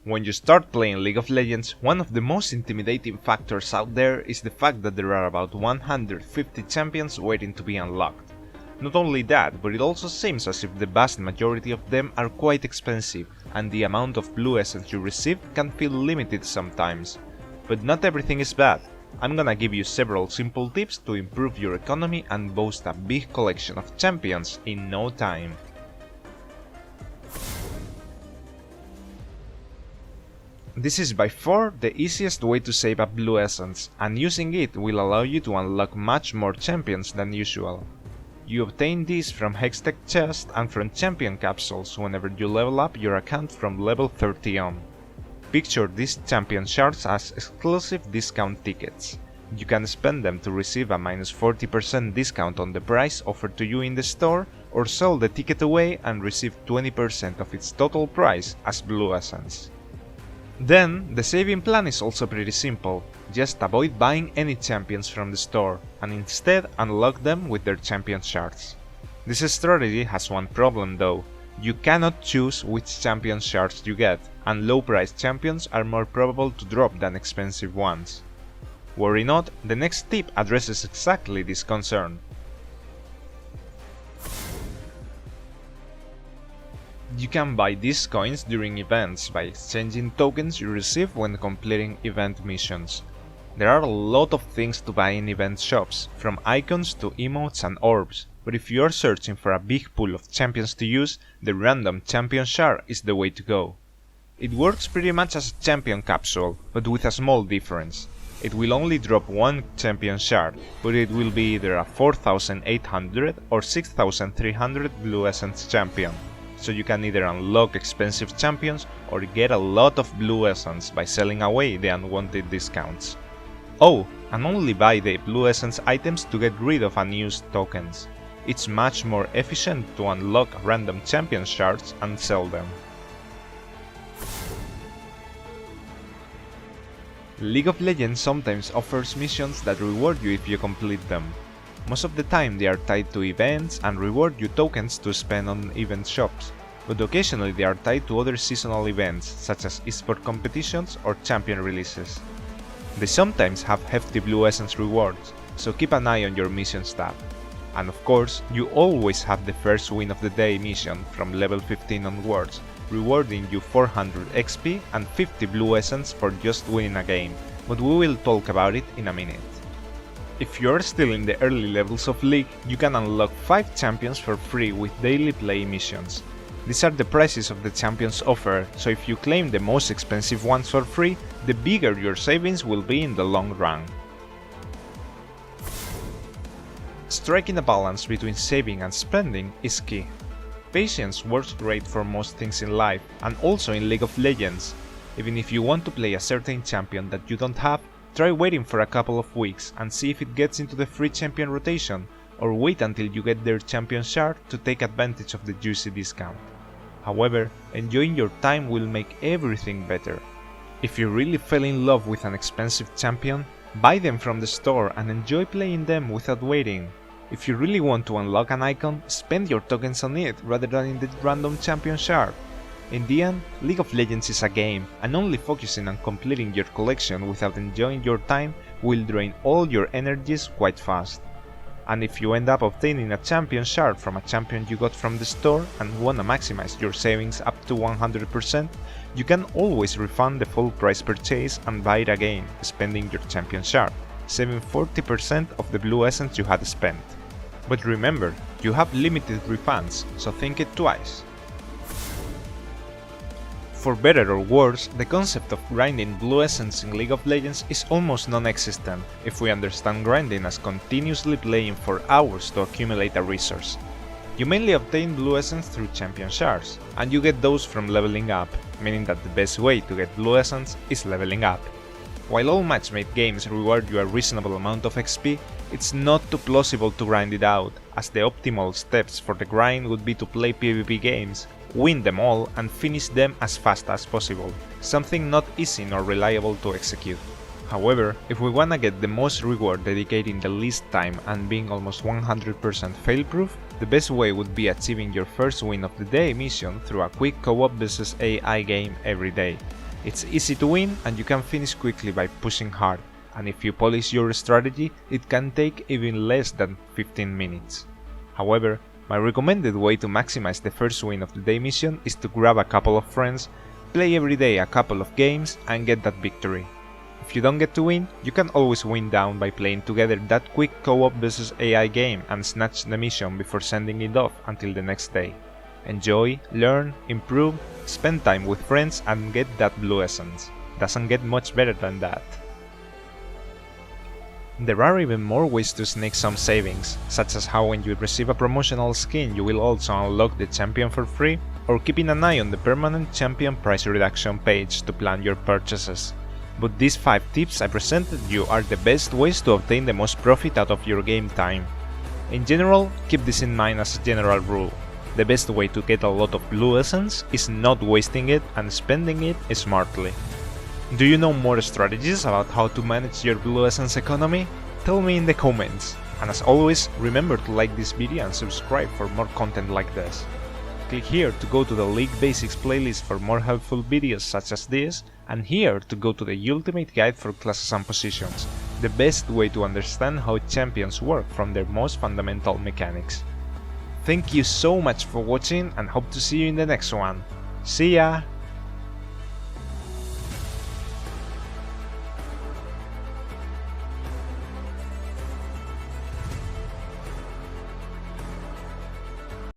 When you start playing League of Legends, one of the most intimidating factors out there is the fact that there are about 150 champions waiting to be unlocked. Not only that, but it also seems as if the vast majority of them are quite expensive, and the amount of blue essence you receive can feel limited sometimes. But not everything is bad. I'm gonna give you several simple tips to improve your economy and boast a big collection of champions in no time. This is by far the easiest way to save up blue essence, and using it will allow you to unlock much more champions than usual. You obtain these from Hextech chests and from champion capsules whenever you level up your account from level 30 on. Picture these champion shards as exclusive discount tickets. You can spend them to receive a minus 40% discount on the price offered to you in the store, or sell the ticket away and receive 20% of its total price as blue essence. Then, the saving plan is also pretty simple. Just avoid buying any champions from the store, and instead unlock them with their champion shards. This strategy has one problem though. You cannot choose which champion shards you get, and low-priced champions are more probable to drop than expensive ones. Worry not, the next tip addresses exactly this concern. You can buy these coins during events by exchanging tokens you receive when completing event missions. There are a lot of things to buy in event shops, from icons to emotes and orbs, but if you are searching for a big pool of champions to use, the random champion shard is the way to go. It works pretty much as a champion capsule, but with a small difference. It will only drop one champion shard, but it will be either a 4800 or 6300 blue essence champion. So you can either unlock expensive champions or get a lot of blue essence by selling away the unwanted discounts. Oh, and only buy the blue essence items to get rid of unused tokens. It's much more efficient to unlock random champion shards and sell them. League of Legends sometimes offers missions that reward you if you complete them. Most of the time they are tied to events and reward you tokens to spend on event shops, but occasionally they are tied to other seasonal events such as esport competitions or champion releases. They sometimes have hefty blue essence rewards, so keep an eye on your missions tab. And of course, you always have the first win of the day mission from level 15 onwards, rewarding you 400 XP and 50 blue essence for just winning a game, but we will talk about it in a minute. If you're still in the early levels of League, you can unlock 5 champions for free with daily play missions. These are the prices of the champions offered, so if you claim the most expensive ones for free, the bigger your savings will be in the long run. Striking a balance between saving and spending is key. Patience works great for most things in life, and also in League of Legends. Even if you want to play a certain champion that you don't have, try waiting for a couple of weeks and see if it gets into the free champion rotation, or wait until you get their champion shard to take advantage of the juicy discount. However, enjoying your time will make everything better. If you really fell in love with an expensive champion, buy them from the store and enjoy playing them without waiting. If you really want to unlock an icon, spend your tokens on it rather than in the random champion shard. In the end, League of Legends is a game, and only focusing on completing your collection without enjoying your time will drain all your energies quite fast. And if you end up obtaining a champion shard from a champion you got from the store and wanna maximize your savings up to 100%, you can always refund the full price purchase and buy it again, spending your champion shard, saving 40% of the blue essence you had spent. But remember, you have limited refunds, so think it twice. For better or worse, the concept of grinding blue essence in League of Legends is almost non-existent if we understand grinding as continuously playing for hours to accumulate a resource. You mainly obtain blue essence through champion shards, and you get those from leveling up, meaning that the best way to get blue essence is leveling up. While all match-made games reward you a reasonable amount of XP, it's not too plausible to grind it out, as the optimal steps for the grind would be to play PvP games, win them all and finish them as fast as possible, something not easy nor reliable to execute. However, if we wanna get the most reward dedicating the least time and being almost 100% fail-proof, the best way would be achieving your first win of the day mission through a quick co-op vs AI game every day. It's easy to win and you can finish quickly by pushing hard, and if you polish your strategy, it can take even less than 15 minutes. However, my recommended way to maximize the first win of the day mission is to grab a couple of friends, play every day a couple of games and get that victory. If you don't get to win, you can always win down by playing together that quick co-op vs AI game and snatch the mission before sending it off until the next day. Enjoy, learn, improve, spend time with friends and get that blue essence. Doesn't get much better than that. There are even more ways to sneak some savings, such as how when you receive a promotional skin you will also unlock the champion for free, or keeping an eye on the permanent champion price reduction page to plan your purchases. But these 5 tips I presented you are the best ways to obtain the most profit out of your game time. In general, keep this in mind as a general rule. The best way to get a lot of blue essence is not wasting it and spending it smartly. Do you know more strategies about how to manage your blue essence economy? Tell me in the comments. And as always, remember to like this video and subscribe for more content like this. Click here to go to the League Basics playlist for more helpful videos such as this, and here to go to the Ultimate Guide for Classes and Positions, the best way to understand how champions work from their most fundamental mechanics. Thank you so much for watching and hope to see you in the next one. See ya!